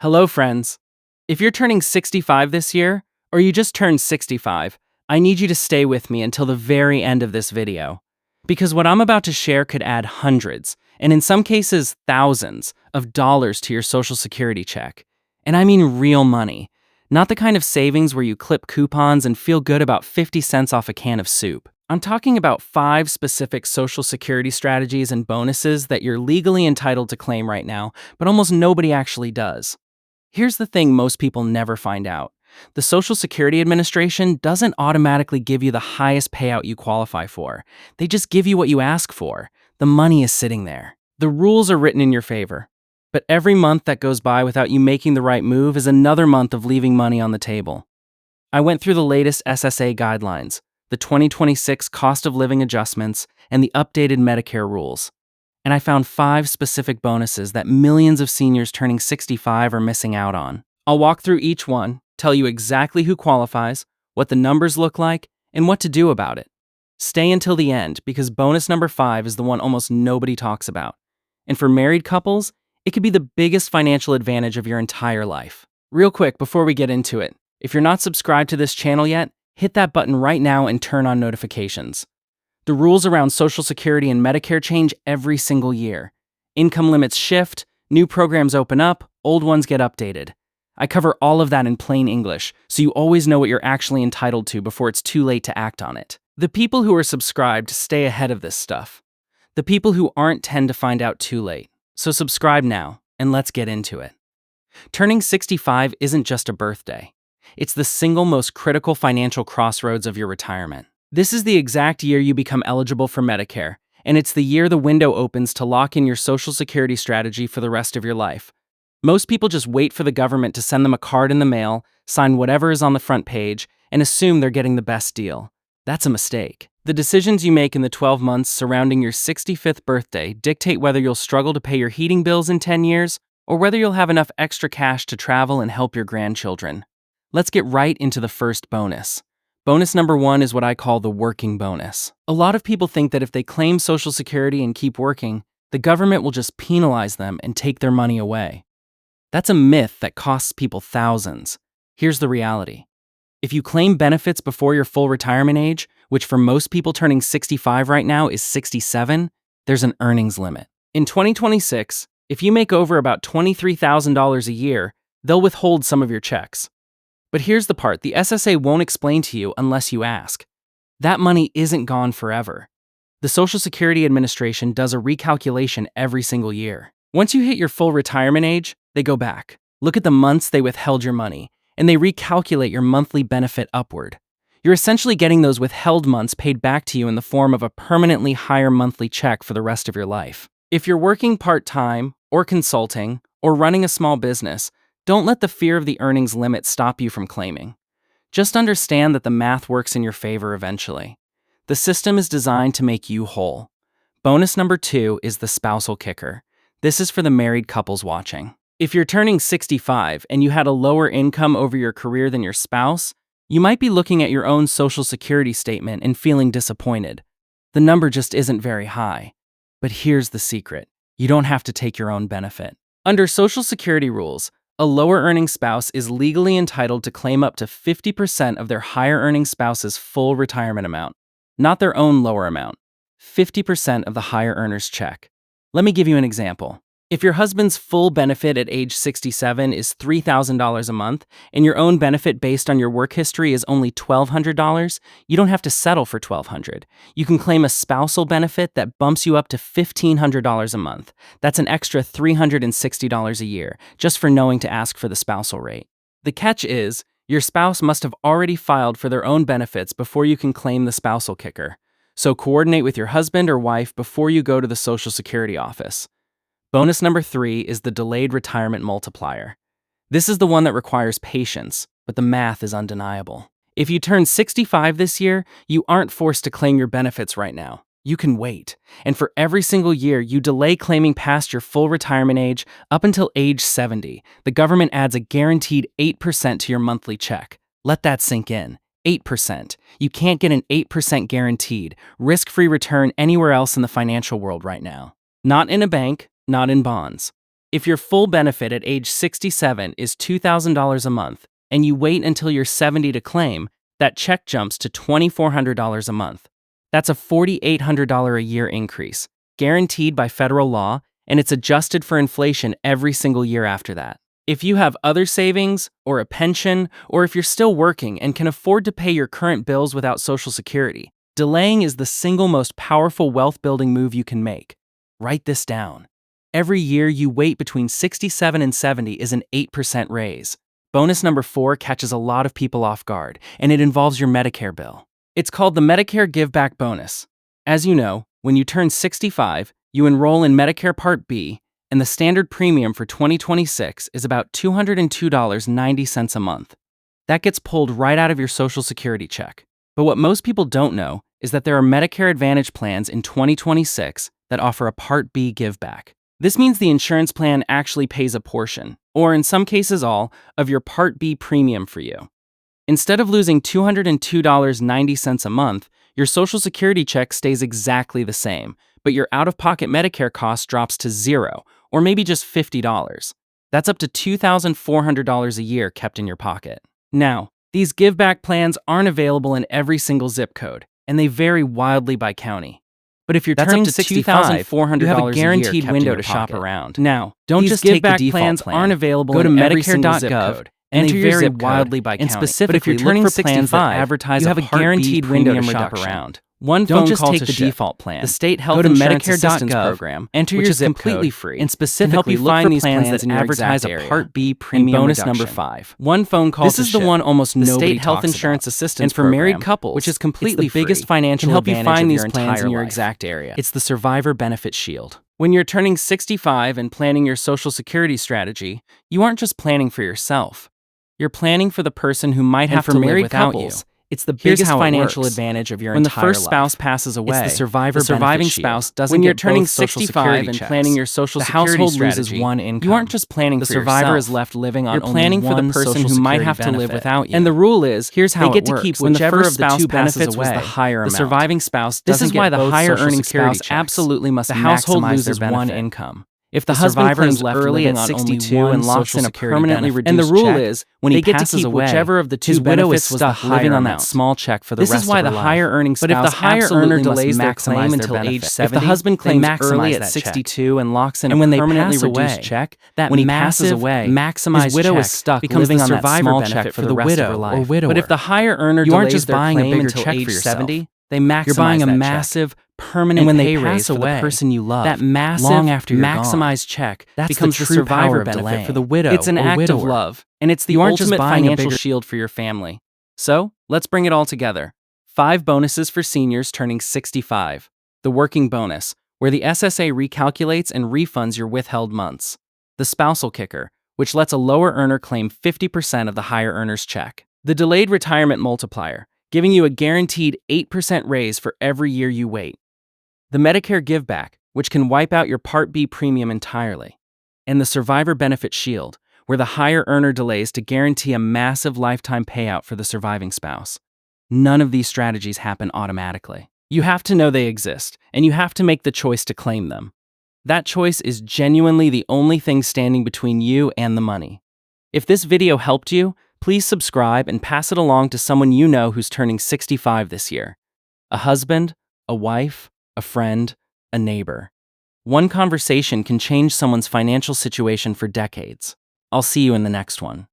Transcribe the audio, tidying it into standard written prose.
Hello, friends. If you're turning 65 this year, or you just turned 65, I need you to stay with me until the very end of this video. Because what I'm about to share could add hundreds, and in some cases thousands, of dollars to your Social Security check. And I mean real money, not the kind of savings where you clip coupons and feel good about 50 cents off a can of soup. I'm talking about 5 specific Social Security strategies and bonuses that you're legally entitled to claim right now, but almost nobody actually does. Here's the thing most people never find out. The Social Security Administration doesn't automatically give you the highest payout you qualify for. They just give you what you ask for. The money is sitting there. The rules are written in your favor. But every month that goes by without you making the right move is another month of leaving money on the table. I went through the latest SSA guidelines, the 2026 cost of living adjustments, and the updated Medicare rules. And I found 5 specific bonuses that millions of seniors turning 65 are missing out on. I'll walk through each one, tell you exactly who qualifies, what the numbers look like, and what to do about it. Stay until the end because bonus number 5 is the one almost nobody talks about. And for married couples, it could be the biggest financial advantage of your entire life. Real quick before we get into it, if you're not subscribed to this channel yet, hit that button right now and turn on notifications. The rules around Social Security and Medicare change every single year. Income limits shift, new programs open up, old ones get updated. I cover all of that in plain English, so you always know what you're actually entitled to before it's too late to act on it. The people who are subscribed stay ahead of this stuff. The people who aren't tend to find out too late. So subscribe now, and let's get into it. Turning 65 isn't just a birthday. It's the single most critical financial crossroads of your retirement. This is the exact year you become eligible for Medicare, and it's the year the window opens to lock in your Social Security strategy for the rest of your life. Most people just wait for the government to send them a card in the mail, sign whatever is on the front page, and assume they're getting the best deal. That's a mistake. The decisions you make in the 12 months surrounding your 65th birthday dictate whether you'll struggle to pay your heating bills in 10 years, or whether you'll have enough extra cash to travel and help your grandchildren. Let's get right into the first bonus. Bonus number 1 is what I call the working bonus. A lot of people think that if they claim Social Security and keep working, the government will just penalize them and take their money away. That's a myth that costs people thousands. Here's the reality. If you claim benefits before your full retirement age, which for most people turning 65 right now is 67, there's an earnings limit. In 2026, if you make over about $23,000 a year, they'll withhold some of your checks. But here's the part the SSA won't explain to you unless you ask. That money isn't gone forever. The Social Security Administration does a recalculation every single year. Once you hit your full retirement age, they go back, look at the months they withheld your money, and they recalculate your monthly benefit upward. You're essentially getting those withheld months paid back to you in the form of a permanently higher monthly check for the rest of your life. If you're working part-time, or consulting, or running a small business, don't let the fear of the earnings limit stop you from claiming. Just understand that the math works in your favor eventually. The system is designed to make you whole. Bonus number 2 is the Spousal Kicker. This is for the married couples watching. If you're turning 65 and you had a lower income over your career than your spouse, you might be looking at your own Social Security statement and feeling disappointed. The number just isn't very high. But here's the secret. You don't have to take your own benefit. Under Social Security rules, a lower-earning spouse is legally entitled to claim up to 50% of their higher-earning spouse's full retirement amount, not their own lower amount, 50% of the higher earner's check. Let me give you an example. If your husband's full benefit at age 67 is $3,000 a month, and your own benefit based on your work history is only $1,200, you don't have to settle for $1,200. You can claim a spousal benefit that bumps you up to $1,500 a month. That's an extra $360 a year, just for knowing to ask for the spousal rate. The catch is, your spouse must have already filed for their own benefits before you can claim the Spousal Kicker. So coordinate with your husband or wife before you go to the Social Security office. Bonus number 3 is the Delayed Retirement Multiplier. This is the one that requires patience, but the math is undeniable. If you turn 65 this year, you aren't forced to claim your benefits right now. You can wait. And for every single year you delay claiming past your full retirement age up until age 70, the government adds a guaranteed 8% to your monthly check. Let that sink in. 8%. You can't get an 8% guaranteed, risk-free return anywhere else in the financial world right now. Not in a bank, not in bonds. If your full benefit at age 67 is $2,000 a month, and you wait until you're 70 to claim, that check jumps to $2,400 a month. That's a $4,800 a year increase, guaranteed by federal law, and it's adjusted for inflation every single year after that. If you have other savings, or a pension, or if you're still working and can afford to pay your current bills without Social Security, delaying is the single most powerful wealth-building move you can make. Write this down. Every year you wait between 67 and 70 is an 8% raise. Bonus number 4 catches a lot of people off guard, and it involves your Medicare bill. It's called the Medicare Giveback bonus. As you know, when you turn 65, you enroll in Medicare Part B, and the standard premium for 2026 is about $202.90 a month. That gets pulled right out of your Social Security check. But what most people don't know is that there are Medicare Advantage plans in 2026 that offer a Part B giveback. This means the insurance plan actually pays a portion, or in some cases all, of your Part B premium for you. Instead of losing $202.90 a month, your Social Security check stays exactly the same, but your out-of-pocket Medicare cost drops to $0, or maybe just $50. That's up to $2,400 a year kept in your pocket. Now, these giveback plans aren't available in every single zip code, and they vary wildly by county. But if you're turning 65, you have a guaranteed window to shop around. Now, don't just take the default plans aren't available in Medicare.gov. Enter your zip wildly by county. And specifically, but if you're turning 65, advertise you have a guaranteed window to shop around. One phone call to ship. Default plan. The state health insurance assistance program, enter your zip completely free, and specifically look for these plans that advertise a Part B premium bonus number 5. One phone call. This is the one almost nobody talks about. The state health insurance assistance program, and for married couples, which is completely free, the biggest financial advantage can help you find these plans in your exact area. It's the Survivor Benefit Shield. When you're turning 65 and planning your Social Security strategy, you aren't just planning for yourself. You're planning for the person who might have to live without you. It's the biggest financial advantage of your entire life. When the first spouse passes away, it's the surviving spouse doesn't get both Social Security checks. When you're turning 65 and planning your Social Security strategy, the household loses one income. You aren't just planning for yourself. The survivor is left living on only one Social Security benefit. You're planning for the person who might have to live without you. And the rule is, here's how it works. They get to keep whichever of the two benefits was the higher amount. The surviving spouse doesn't get both Social Security checks. This is why the higher earning spouse absolutely must maximize their benefit. One income. If the husband claims early at 62 and locks in a permanently reduced check, and the rule is, when he passes away, whichever of the two benefits was stuck living on that small check for the rest of her life. This is why the higher earning spouse absolutely must maximize their benefit. But if the higher earner delays their claim until age 70, if the husband claims early at 62 and locks in a permanently reduced check, that when he passes away, his widow is stuck living on that small check for the rest of her life. But if the higher earner delays their claim until age 70, they maximize You're buying a massive, permanent pay raise for the person you love. That massive, long after you're maximized check becomes the survivor benefit for the widow. It's an act of love, and it's the ultimate financial shield for your family. So, let's bring it all together. 5 bonuses for seniors turning 65. The working bonus, where the SSA recalculates and refunds your withheld months. The Spousal Kicker, which lets a lower earner claim 50% of the higher earner's check. The Delayed Retirement Multiplier, giving you a guaranteed 8% raise for every year you wait. The Medicare Giveback, which can wipe out your Part B premium entirely. And the Survivor Benefit Shield, where the higher earner delays to guarantee a massive lifetime payout for the surviving spouse. None of these strategies happen automatically. You have to know they exist, and you have to make the choice to claim them. That choice is genuinely the only thing standing between you and the money. If this video helped you, please subscribe and pass it along to someone you know who's turning 65 this year. A husband, a wife, a friend, a neighbor. One conversation can change someone's financial situation for decades. I'll see you in the next one.